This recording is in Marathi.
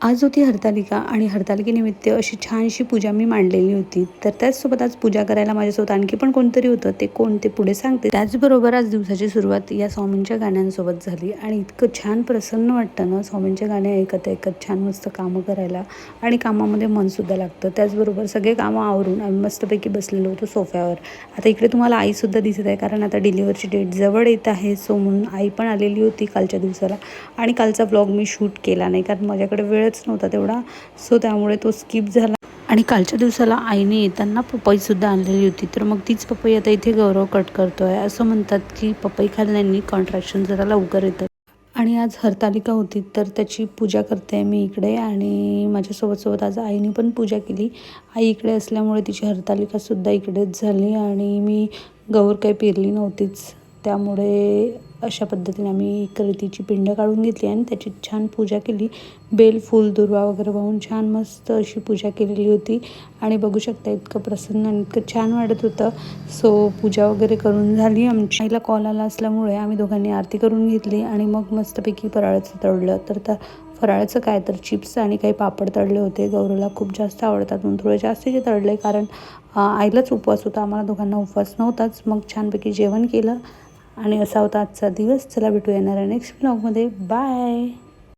आज होती हरतालिका आणि हरतालिकेनिमित्त अशी छानशी पूजा मी मांडलेली होती. तर त्याचसोबत आज पूजा करायला माझ्यासोबत आणखी पण कोणतरी होतं. ते कोण ते पुढे सांगते. त्याचबरोबर आज दिवसाची सुरुवात या स्वामींच्या गाण्यांसोबत झाली आणि इतकं छान प्रसन्न वाटतं ना स्वामींचे गाणे ऐकत ऐकत छान मस्त कामं करायला आणि कामामध्ये मनसुद्धा लागतं. त्याचबरोबर सगळे कामं आवरून आम्ही मस्तपैकी बसलेलो होतो सोफ्यावर. आता इकडे तुम्हाला आईसुद्धा दिसत आहे कारण आता डिलिव्हरीची डेट जवळ येत आहे. सो म्हणून आई पण आलेली होती कालच्या दिवसाला आणि कालचा व्लॉग मी शूट केला नाही कारण माझ्याकडे वेळच नव्हता तेवढा. सो त्यामुळे तो स्किप झाला. आणि कालच्या दिवसाला आईने येताना पपईसुद्धा आणलेली होती. तर मग तीच पपई आता इथे गौरव कट करतोय. असं म्हणतात की पपई खाल्ल्याने कॉन्ट्रॅक्शन जरा लवकर येतं. आणि आज हरतालिका होती तर त्याची पूजा करते मी इकडे आणि माझ्यासोबत आज आईने पण पूजा केली. आई इकडे असल्यामुळे तिची हरतालिकासुद्धा इकडेच झाली आणि मी गौर काही पेरली नव्हतीच. त्यामुळे अशा पद्धतीने आम्ही करितीची पिंड काढून घेतली आणि त्याची छान पूजा केली. बेल फूल दुर्वा वगैरे वाहून छान मस्त अशी पूजा केलेली होती आणि बघू शकता इतकं प्रसन्न आणि इतकं छान वाटत होतं. सो पूजा वगैरे करून झाली. आमच्या आईला कॉल आला असल्यामुळे आम्ही दोघांनी आरती करून घेतली आणि मग मस्तपैकी फराळाचं तळलं. तर फराळाचं काय तर चिप्स आणि काही पापड तळले होते. गौरवला खूप जास्त आवडतात म्हणून थोडे जास्तीचे तळले कारण आईलाच उपवास होता, आम्हाला दोघांना उपवास नव्हताच. मग छानपैकी जेवण केलं आणि असा होता आजचा दिवस. चला भेटू येणाऱ्या नेक्स्ट व्लॉगमध्ये. बाय.